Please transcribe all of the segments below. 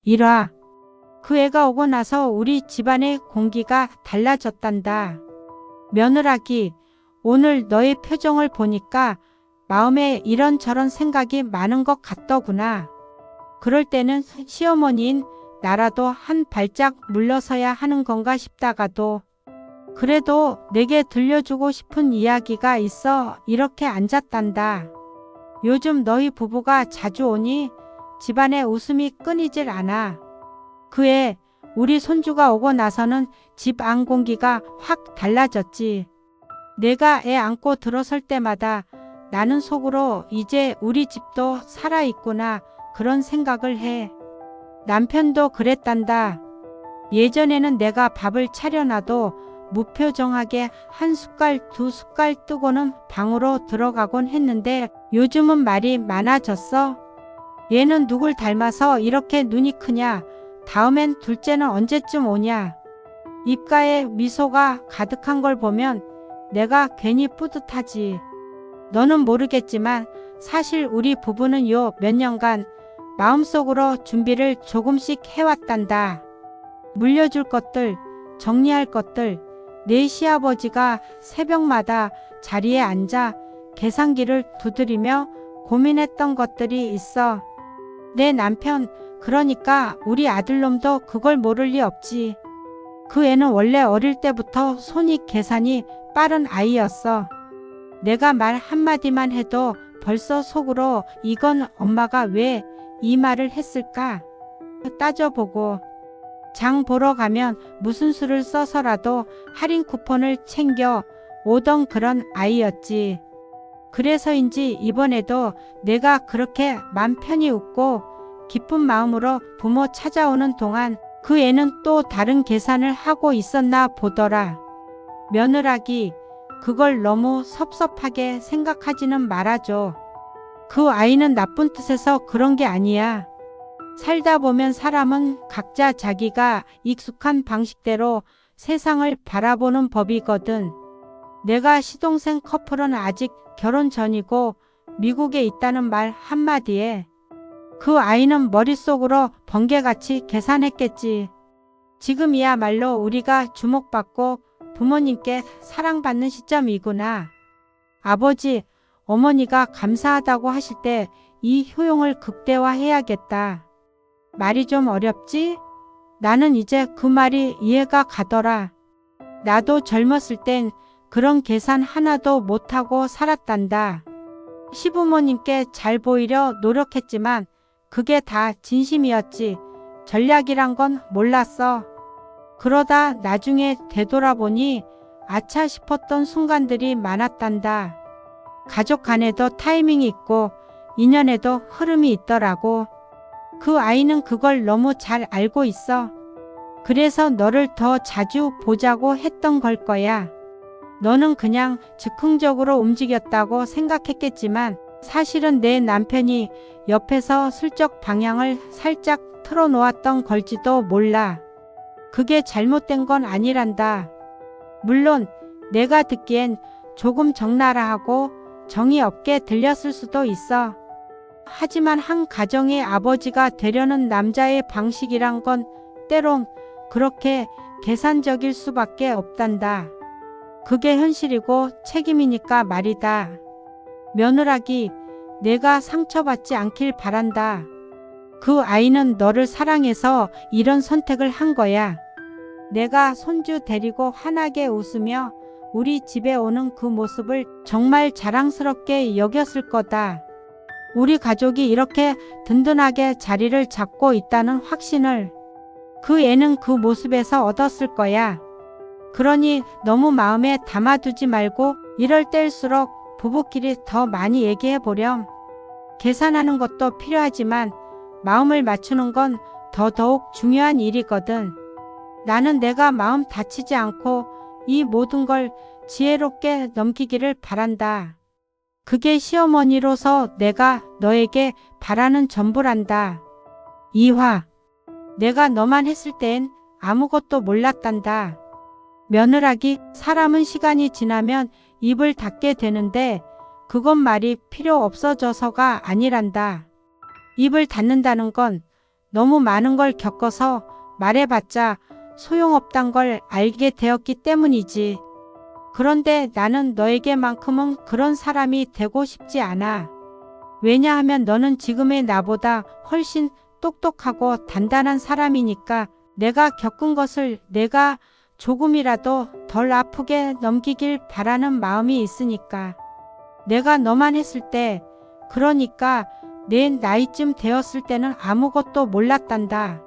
1화. 그 애가 오고 나서 우리 집안의 공기가 달라졌단다. 며느라기, 오늘 너의 표정을 보니까 마음에 이런저런 생각이 많은 것 같더구나. 그럴 때는 시어머니인 나라도 한 발짝 물러서야 하는 건가 싶다가도 그래도 내게 들려주고 싶은 이야기가 있어 이렇게 앉았단다. 요즘 너희 부부가 자주 오니 집안에 웃음이 끊이질 않아. 그애 우리 손주가 오고 나서는 집 안 공기가 확 달라졌지. 내가 애 안고 들어설 때마다 나는 속으로 이제 우리 집도 살아있구나 그런 생각을 해. 남편도 그랬단다. 예전에는 내가 밥을 차려놔도 무표정하게 한 숟갈 두 숟갈 뜨고는 방으로 들어가곤 했는데 요즘은 말이 많아졌어. 얘는 누굴 닮아서 이렇게 눈이 크냐? 다음엔 둘째는 언제쯤 오냐? 입가에 미소가 가득한 걸 보면 내가 괜히 뿌듯하지. 너는 모르겠지만 사실 우리 부부는 요 몇 년간 마음속으로 준비를 조금씩 해왔단다. 물려줄 것들, 정리할 것들, 내 시아버지가 새벽마다 자리에 앉아 계산기를 두드리며 고민했던 것들이 있어. 내 남편, 그러니까 우리 아들놈도 그걸 모를 리 없지. 그 애는 원래 어릴 때부터 손이 계산이 빠른 아이였어. 내가 말 한마디만 해도 벌써 속으로 이건 엄마가 왜 이 말을 했을까? 따져보고 장 보러 가면 무슨 수를 써서라도 할인 쿠폰을 챙겨 오던 그런 아이였지. 그래서인지 이번에도 내가 그렇게 맘 편히 웃고 기쁜 마음으로 부모 찾아오는 동안 그 애는 또 다른 계산을 하고 있었나 보더라. 며느라기, 그걸 너무 섭섭하게 생각하지는 말아줘. 그 아이는 나쁜 뜻에서 그런 게 아니야. 살다 보면 사람은 각자 자기가 익숙한 방식대로 세상을 바라보는 법이거든. 내가 시동생 커플은 아직 결혼 전이고 미국에 있다는 말 한마디에 그 아이는 머릿속으로 번개같이 계산했겠지. 지금이야말로 우리가 주목받고 부모님께 사랑받는 시점이구나. 아버지, 어머니가 감사하다고 하실 때 이 효용을 극대화해야겠다. 말이 좀 어렵지? 나는 이제 그 말이 이해가 가더라. 나도 젊었을 땐 그런 계산 하나도 못하고 살았단다. 시부모님께 잘 보이려 노력했지만 그게 다 진심이었지. 전략이란 건 몰랐어. 그러다 나중에 되돌아보니 아차 싶었던 순간들이 많았단다. 가족 간에도 타이밍이 있고 인연에도 흐름이 있더라고. 그 아이는 그걸 너무 잘 알고 있어. 그래서 너를 더 자주 보자고 했던 걸 거야. 너는 그냥 즉흥적으로 움직였다고 생각했겠지만 사실은 내 남편이 옆에서 슬쩍 방향을 살짝 틀어놓았던 걸지도 몰라. 그게 잘못된 건 아니란다. 물론 내가 듣기엔 조금 적나라하고 정이 없게 들렸을 수도 있어. 하지만 한 가정의 아버지가 되려는 남자의 방식이란 건 때론 그렇게 계산적일 수밖에 없단다. 그게 현실이고 책임이니까 말이다. 며느라기, 내가 상처받지 않길 바란다. 그 아이는 너를 사랑해서 이런 선택을 한 거야. 내가 손주 데리고 환하게 웃으며 우리 집에 오는 그 모습을 정말 자랑스럽게 여겼을 거다. 우리 가족이 이렇게 든든하게 자리를 잡고 있다는 확신을 그 애는 그 모습에서 얻었을 거야. 그러니 너무 마음에 담아두지 말고 이럴 때일수록 부부끼리 더 많이 얘기해 보렴. 계산하는 것도 필요하지만 마음을 맞추는 건 더더욱 중요한 일이거든. 나는 내가 마음 다치지 않고 이 모든 걸 지혜롭게 넘기기를 바란다. 그게 시어머니로서 내가 너에게 바라는 전부란다. 2화. 내가 너만 했을 땐 아무것도 몰랐단다. 며느라기, 사람은 시간이 지나면 입을 닫게 되는데 그건 말이 필요 없어져서가 아니란다. 입을 닫는다는 건 너무 많은 걸 겪어서 말해봤자 소용없단 걸 알게 되었기 때문이지. 그런데 나는 너에게만큼은 그런 사람이 되고 싶지 않아. 왜냐하면 너는 지금의 나보다 훨씬 똑똑하고 단단한 사람이니까 내가 겪은 것을 내가 조금이라도 덜 아프게 넘기길 바라는 마음이 있으니까. 내가 너만 했을 때, 그러니까 내 나이쯤 되었을 때는 아무것도 몰랐단다.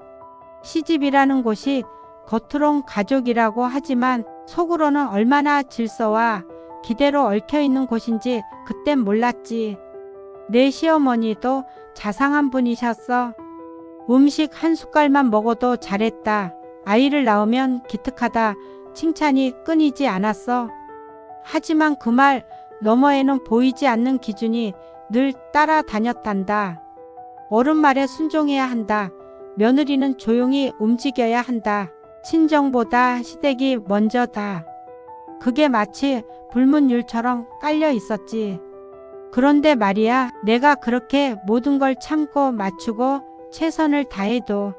시집이라는 곳이 겉으론 가족이라고 하지만 속으로는 얼마나 질서와 기대로 얽혀있는 곳인지 그땐 몰랐지. 내 시어머니도 자상한 분이셨어. 음식 한 숟갈만 먹어도 잘했다. 아이를 낳으면 기특하다. 칭찬이 끊이지 않았어. 하지만 그 말 너머에는 보이지 않는 기준이 늘 따라다녔단다. 어른 말에 순종해야 한다. 며느리는 조용히 움직여야 한다. 친정보다 시댁이 먼저다. 그게 마치 불문율처럼 깔려 있었지. 그런데 말이야, 내가 그렇게 모든 걸 참고 맞추고 최선을 다해도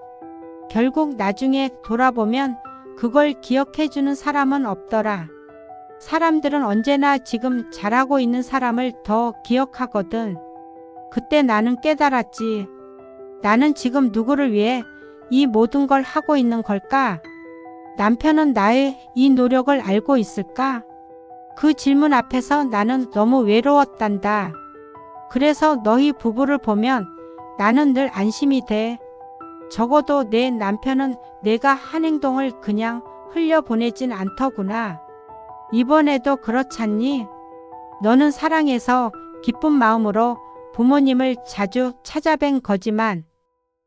결국 나중에 돌아보면 그걸 기억해주는 사람은 없더라. 사람들은 언제나 지금 잘하고 있는 사람을 더 기억하거든. 그때 나는 깨달았지. 나는 지금 누구를 위해 이 모든 걸 하고 있는 걸까? 남편은 나의 이 노력을 알고 있을까? 그 질문 앞에서 나는 너무 외로웠단다. 그래서 너희 부부를 보면 나는 늘 안심이 돼. 적어도 내 남편은 내가 한 행동을 그냥 흘려보내진 않더구나. 이번에도 그렇잖니? 너는 사랑해서 기쁜 마음으로 부모님을 자주 찾아뵌 거지만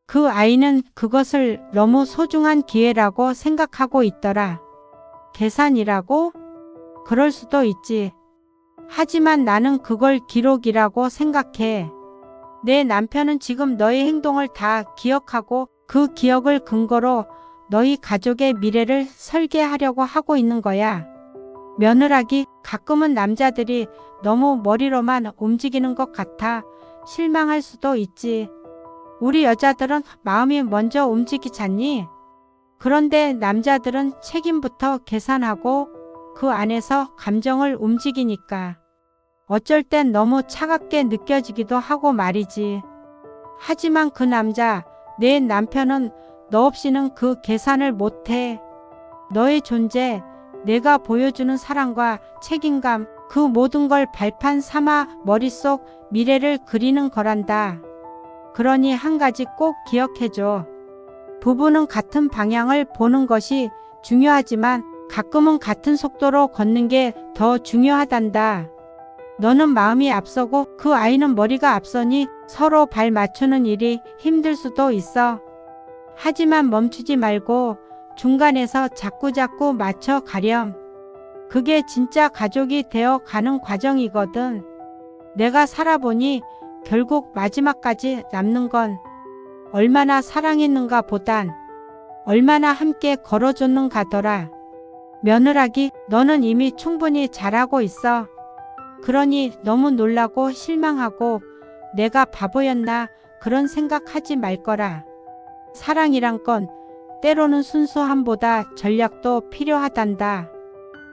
그 아이는 그것을 너무 소중한 기회라고 생각하고 있더라. 계산이라고? 그럴 수도 있지. 하지만 나는 그걸 기록이라고 생각해. 내 남편은 지금 너의 행동을 다 기억하고 그 기억을 근거로 너희 가족의 미래를 설계하려고 하고 있는 거야. 며느라기, 가끔은 남자들이 너무 머리로만 움직이는 것 같아 실망할 수도 있지. 우리 여자들은 마음이 먼저 움직이잖니? 그런데 남자들은 책임부터 계산하고 그 안에서 감정을 움직이니까 어쩔 땐 너무 차갑게 느껴지기도 하고 말이지. 하지만 그 남자, 내 남편은 너 없이는 그 계산을 못해. 너의 존재, 내가 보여주는 사랑과 책임감, 그 모든 걸 발판 삼아 머릿속 미래를 그리는 거란다. 그러니 한 가지 꼭 기억해줘. 부부는 같은 방향을 보는 것이 중요하지만 가끔은 같은 속도로 걷는 게 더 중요하단다. 너는 마음이 앞서고 그 아이는 머리가 앞서니 서로 발 맞추는 일이 힘들 수도 있어. 하지만 멈추지 말고 중간에서 자꾸자꾸 맞춰 가렴. 그게 진짜 가족이 되어 가는 과정이거든. 내가 살아보니 결국 마지막까지 남는 건 얼마나 사랑했는가 보단 얼마나 함께 걸어줬는가더라. 며느라기, 너는 이미 충분히 잘하고 있어. 그러니 너무 놀라고 실망하고 내가 바보였나 그런 생각하지 말거라. 사랑이란 건 때로는 순수함보다 전략도 필요하단다.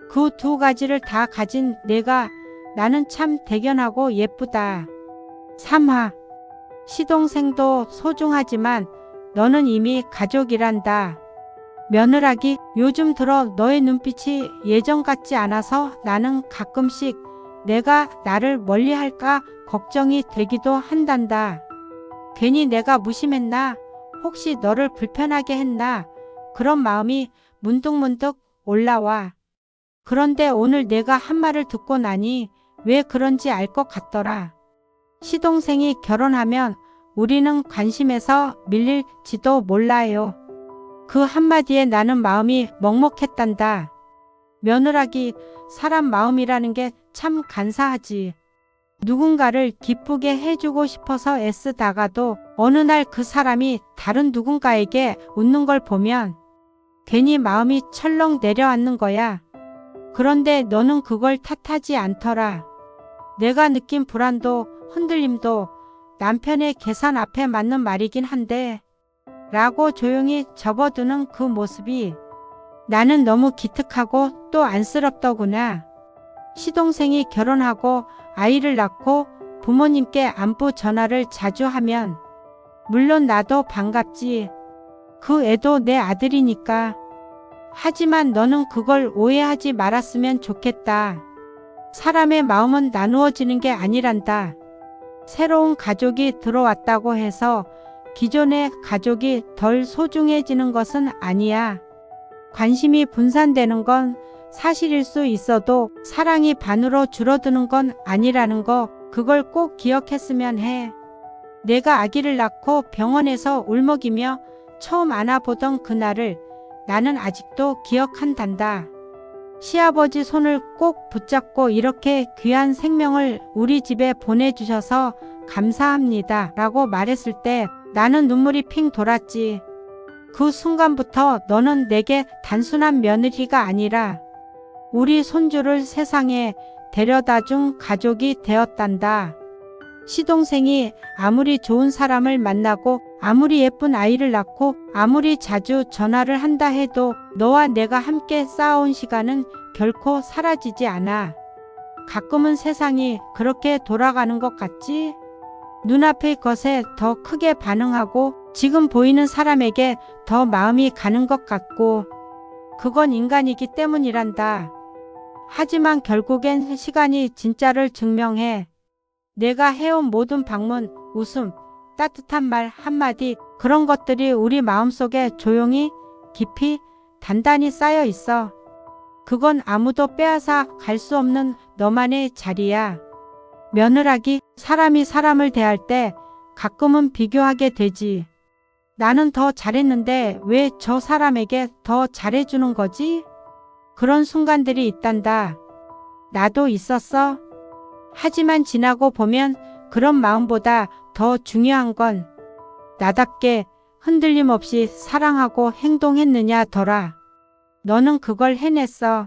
그 두 가지를 다 가진 나는 참 대견하고 예쁘다. 3화. 시동생도 소중하지만 너는 이미 가족이란다. 며느라기, 요즘 들어 너의 눈빛이 예전 같지 않아서 나는 가끔씩 내가 나를 멀리할까 걱정이 되기도 한단다. 괜히 내가 무심했나? 혹시 너를 불편하게 했나? 그런 마음이 문득문득 올라와. 그런데 오늘 내가 한 말을 듣고 나니 왜 그런지 알 것 같더라. 시동생이 결혼하면 우리는 관심에서 밀릴지도 몰라요. 그 한마디에 나는 마음이 먹먹했단다. 며느라기, 사람 마음이라는 게 참 간사하지. 누군가를 기쁘게 해주고 싶어서 애쓰다가도 어느 날 그 사람이 다른 누군가에게 웃는 걸 보면 괜히 마음이 철렁 내려앉는 거야. 그런데 너는 그걸 탓하지 않더라. 내가 느낀 불안도 흔들림도 남편의 계산 앞에 맞는 말이긴 한데 라고 조용히 접어두는 그 모습이 나는 너무 기특하고 또 안쓰럽더구나. 시동생이 결혼하고 아이를 낳고 부모님께 안부 전화를 자주 하면 물론 나도 반갑지. 그 애도 내 아들이니까. 하지만 너는 그걸 오해하지 말았으면 좋겠다. 사람의 마음은 나누어지는 게 아니란다. 새로운 가족이 들어왔다고 해서 기존의 가족이 덜 소중해지는 것은 아니야. 관심이 분산되는 건 사실일 수 있어도 사랑이 반으로 줄어드는 건 아니라는 거, 그걸 꼭 기억했으면 해. 내가 아기를 낳고 병원에서 울먹이며 처음 안아보던 그날을 나는 아직도 기억한단다. 시아버지 손을 꼭 붙잡고 이렇게 귀한 생명을 우리 집에 보내주셔서 감사합니다 라고 말했을 때 나는 눈물이 핑 돌았지. 그 순간부터 너는 내게 단순한 며느리가 아니라 우리 손주를 세상에 데려다준 가족이 되었단다. 시동생이 아무리 좋은 사람을 만나고 아무리 예쁜 아이를 낳고 아무리 자주 전화를 한다 해도 너와 내가 함께 쌓아온 시간은 결코 사라지지 않아. 가끔은 세상이 그렇게 돌아가는 것 같지? 눈앞의 것에 더 크게 반응하고 지금 보이는 사람에게 더 마음이 가는 것 같고, 그건 인간이기 때문이란다. 하지만 결국엔 시간이 진짜를 증명해. 내가 해온 모든 방문, 웃음, 따뜻한 말 한마디, 그런 것들이 우리 마음속에 조용히, 깊이, 단단히 쌓여 있어. 그건 아무도 빼앗아 갈 수 없는 너만의 자리야. 며느라기, 사람이 사람을 대할 때 가끔은 비교하게 되지. 나는 더 잘했는데 왜 저 사람에게 더 잘해주는 거지? 그런 순간들이 있단다. 나도 있었어. 하지만 지나고 보면 그런 마음보다 더 중요한 건 나답게 흔들림 없이 사랑하고 행동했느냐더라. 너는 그걸 해냈어.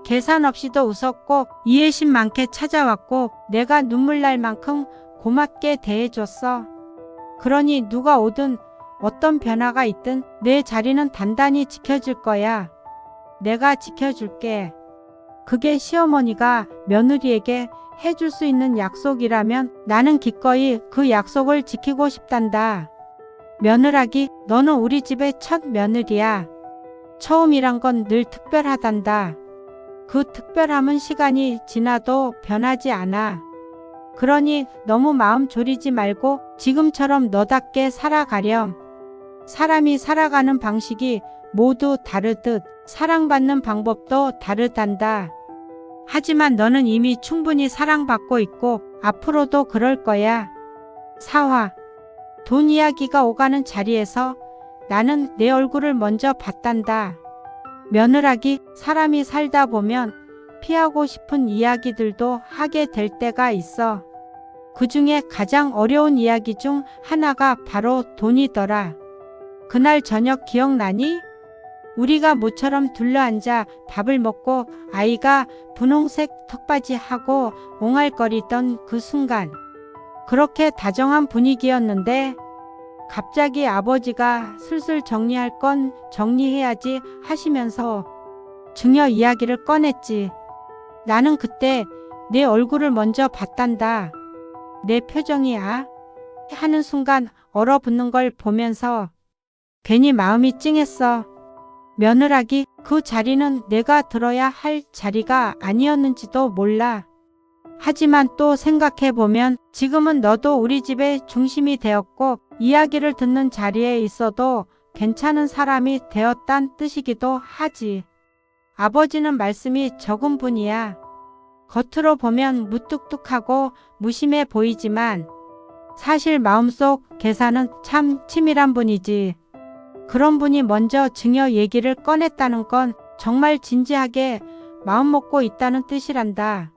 계산 없이도 웃었고 이해심 많게 찾아왔고 내가 눈물 날 만큼 고맙게 대해줬어. 그러니 누가 오든 어떤 변화가 있든 내 자리는 단단히 지켜줄 거야. 내가 지켜줄게. 그게 시어머니가 며느리에게 해줄 수 있는 약속이라면 나는 기꺼이 그 약속을 지키고 싶단다. 며느라기, 너는 우리 집의 첫 며느리야. 처음이란 건 늘 특별하단다. 그 특별함은 시간이 지나도 변하지 않아. 그러니 너무 마음 졸이지 말고 지금처럼 너답게 살아가렴. 사람이 살아가는 방식이 모두 다르듯 사랑받는 방법도 다르단다. 하지만 너는 이미 충분히 사랑받고 있고 앞으로도 그럴 거야. 사화. 돈 이야기가 오가는 자리에서 나는 내 얼굴을 먼저 봤단다. 며느라기, 사람이 살다 보면 피하고 싶은 이야기들도 하게 될 때가 있어. 그 중에 가장 어려운 이야기 중 하나가 바로 돈이더라. 그날 저녁 기억나니? 우리가 모처럼 둘러앉아 밥을 먹고 아이가 분홍색 턱바지하고 옹알거리던 그 순간. 그렇게 다정한 분위기였는데 갑자기 아버지가 슬슬 정리할 건 정리해야지 하시면서 증여 이야기를 꺼냈지. 나는 그때 내 얼굴을 먼저 봤단다. 내 표정이 하는 순간 얼어붙는 걸 보면서 괜히 마음이 찡했어. 며느라기, 그 자리는 내가 들어야 할 자리가 아니었는지도 몰라. 하지만 또 생각해보면 지금은 너도 우리 집의 중심이 되었고 이야기를 듣는 자리에 있어도 괜찮은 사람이 되었단 뜻이기도 하지. 아버지는 말씀이 적은 분이야. 겉으로 보면 무뚝뚝하고 무심해 보이지만 사실 마음속 계산은 참 치밀한 분이지. 그런 분이 먼저 증여 얘기를 꺼냈다는 건 정말 진지하게 마음먹고 있다는 뜻이란다.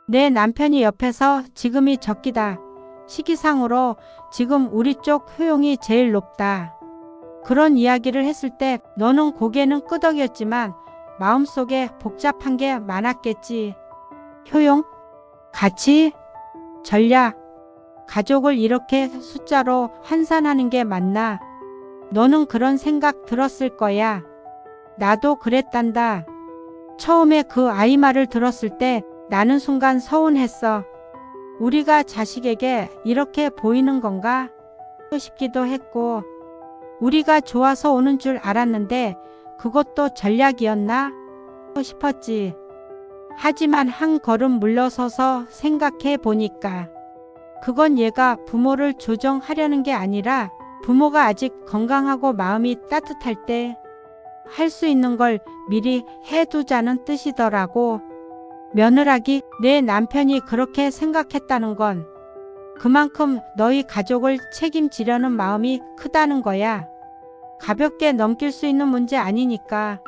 내 남편이 옆에서 지금이 적기다. 시기상으로 지금 우리 쪽 효용이 제일 높다. 그런 이야기를 했을 때 너는 고개는 끄덕였지만 마음속에 복잡한 게 많았겠지. 효용? 가치? 전략? 가족을 이렇게 숫자로 환산하는 게 맞나? 너는 그런 생각 들었을 거야. 나도 그랬단다. 처음에 그 아이 말을 들었을 때 나는 순간 서운했어. 우리가 자식에게 이렇게 보이는 건가 싶기도 했고, 우리가 좋아서 오는 줄 알았는데 그것도 전략이었나 싶었지. 하지만 한 걸음 물러서서 생각해 보니까 그건 얘가 부모를 조정하려는 게 아니라 부모가 아직 건강하고 마음이 따뜻할 때 할 수 있는 걸 미리 해두자는 뜻이더라고. 며느라기, 내 남편이 그렇게 생각했다는 건 그만큼 너희 가족을 책임지려는 마음이 크다는 거야. 가볍게 넘길 수 있는 문제 아니니까.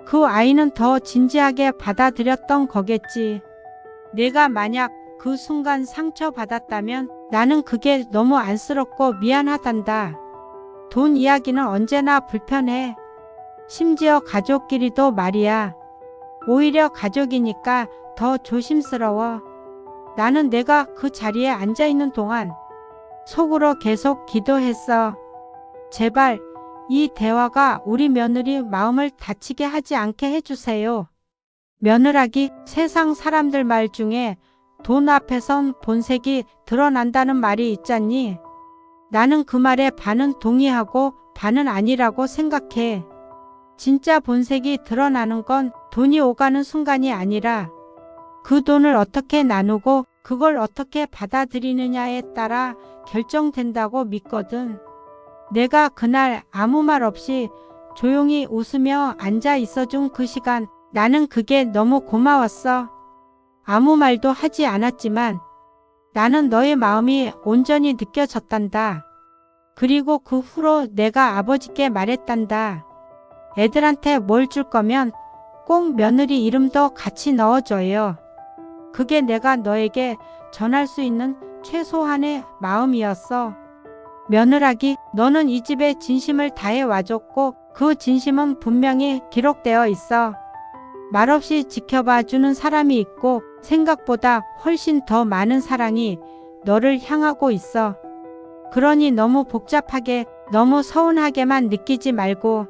그 아이는 더 진지하게 받아들였던 거겠지. 내가 만약 그 순간 상처받았다면 나는 그게 너무 안쓰럽고 미안하단다. 돈 이야기는 언제나 불편해. 심지어 가족끼리도 말이야. 오히려 가족이니까 더 조심스러워. 나는 내가 그 자리에 앉아있는 동안 속으로 계속 기도했어. 제발 이 대화가 우리 며느리 마음을 다치게 하지 않게 해주세요. 며느라기, 세상 사람들 말 중에 돈 앞에선 본색이 드러난다는 말이 있잖니. 나는 그 말에 반은 동의하고 반은 아니라고 생각해. 진짜 본색이 드러나는 건 돈이 오가는 순간이 아니라 그 돈을 어떻게 나누고 그걸 어떻게 받아들이느냐에 따라 결정된다고 믿거든. 내가 그날 아무 말 없이 조용히 웃으며 앉아 있어준 그 시간, 나는 그게 너무 고마웠어. 아무 말도 하지 않았지만 나는 너의 마음이 온전히 느껴졌단다. 그리고 그 후로 내가 아버지께 말했단다. 애들한테 뭘 줄 거면 꼭 며느리 이름도 같이 넣어줘요. 그게 내가 너에게 전할 수 있는 최소한의 마음이었어. 며느라기, 너는 이 집에 진심을 다해 와줬고 그 진심은 분명히 기록되어 있어. 말없이 지켜봐주는 사람이 있고 생각보다 훨씬 더 많은 사랑이 너를 향하고 있어. 그러니 너무 복잡하게, 너무 서운하게만 느끼지 말고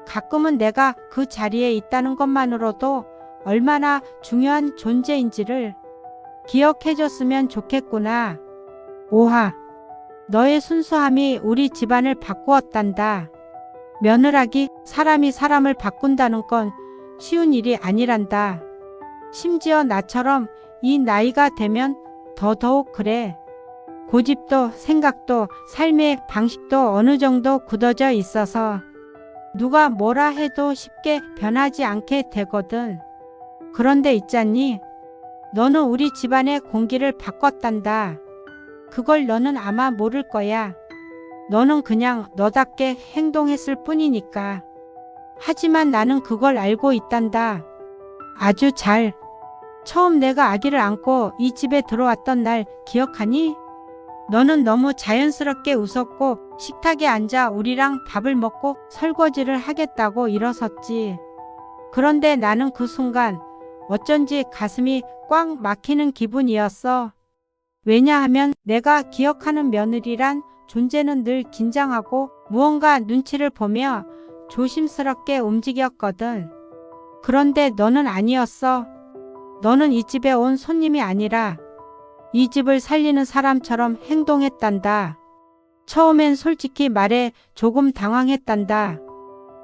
가끔은 내가 그 자리에 있다는 것만으로도 얼마나 중요한 존재인지를 기억해줬으면 좋겠구나. 오하, 너의 순수함이 우리 집안을 바꾸었단다. 며느라기, 사람이 사람을 바꾼다는 건 쉬운 일이 아니란다. 심지어 나처럼 이 나이가 되면 더더욱 그래. 고집도 생각도 삶의 방식도 어느 정도 굳어져 있어서 누가 뭐라 해도 쉽게 변하지 않게 되거든. 그런데 있잖니, 너는 우리 집안의 공기를 바꿨단다. 그걸 너는 아마 모를 거야. 너는 그냥 너답게 행동했을 뿐이니까. 하지만 나는 그걸 알고 있단다. 아주 잘. 처음 내가 아기를 안고 이 집에 들어왔던 날 기억하니? 너는 너무 자연스럽게 웃었고 식탁에 앉아 우리랑 밥을 먹고 설거지를 하겠다고 일어섰지. 그런데 나는 그 순간 어쩐지 가슴이 꽉 막히는 기분이었어. 왜냐하면 내가 기억하는 며느리란 존재는 늘 긴장하고 무언가 눈치를 보며 조심스럽게 움직였거든. 그런데 너는 아니었어. 너는 이 집에 온 손님이 아니라 이 집을 살리는 사람처럼 행동했단다. 처음엔 솔직히 말해 조금 당황했단다.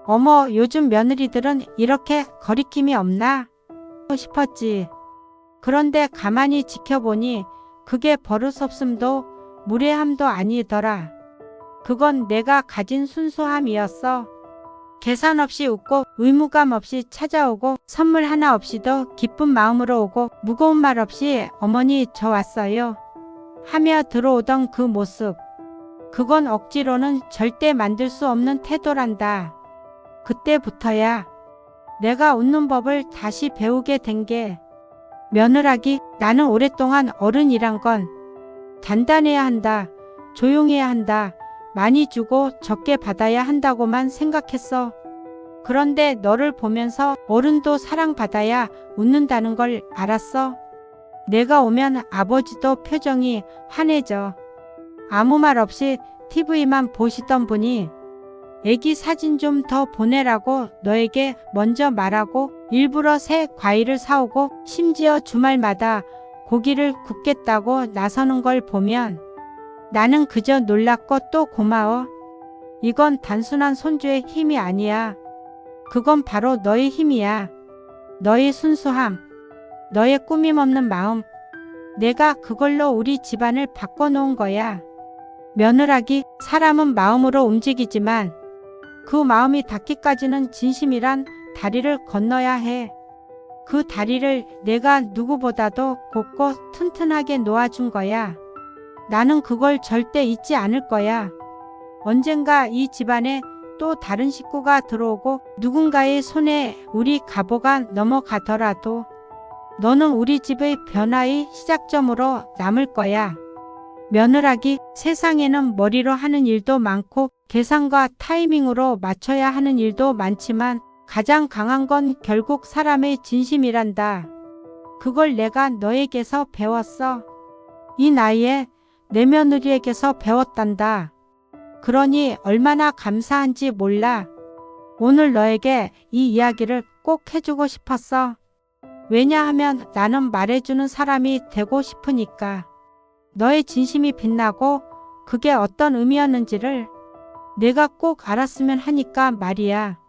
어머, 요즘 며느리들은 이렇게 거리낌이 없나 싶었지. 그런데 가만히 지켜보니 그게 버릇없음도 무례함도 아니더라. 그건 내가 가진 순수함이었어. 계산 없이 웃고 의무감 없이 찾아오고 선물 하나 없이도 기쁜 마음으로 오고 무거운 말 없이 어머니 저 왔어요 하며 들어오던 그 모습. 그건 억지로는 절대 만들 수 없는 태도란다. 그때부터야 내가 웃는 법을 다시 배우게 된 게, 며느라기, 나는 오랫동안 어른이란 건 단단해야 한다, 조용해야 한다, 많이 주고 적게 받아야 한다고만 생각했어. 그런데 너를 보면서 어른도 사랑받아야 웃는다는 걸 알았어. 내가 오면 아버지도 표정이 환해져. 아무 말 없이 TV만 보시던 분이 애기 사진 좀 더 보내라고 너에게 먼저 말하고 일부러 새 과일을 사오고 심지어 주말마다 고기를 굽겠다고 나서는 걸 보면 나는 그저 놀랍고 또 고마워. 이건 단순한 손주의 힘이 아니야. 그건 바로 너의 힘이야. 너의 순수함, 너의 꾸밈 없는 마음. 내가 그걸로 우리 집안을 바꿔놓은 거야. 며느라기, 사람은 마음으로 움직이지만 그 마음이 닿기까지는 진심이란 다리를 건너야 해. 그 다리를 내가 누구보다도 곱고 튼튼하게 놓아준 거야. 나는 그걸 절대 잊지 않을 거야. 언젠가 이 집안에 또 다른 식구가 들어오고 누군가의 손에 우리 가보가 넘어가더라도 너는 우리 집의 변화의 시작점으로 남을 거야. 며느라기, 세상에는 머리로 하는 일도 많고 계산과 타이밍으로 맞춰야 하는 일도 많지만 가장 강한 건 결국 사람의 진심이란다. 그걸 내가 너에게서 배웠어. 이 나이에 내 며느리에게서 배웠단다. 그러니 얼마나 감사한지 몰라. 오늘 너에게 이 이야기를 꼭 해주고 싶었어. 왜냐하면 나는 말해주는 사람이 되고 싶으니까. 너의 진심이 빛나고 그게 어떤 의미였는지를 내가 꼭 알았으면 하니까 말이야.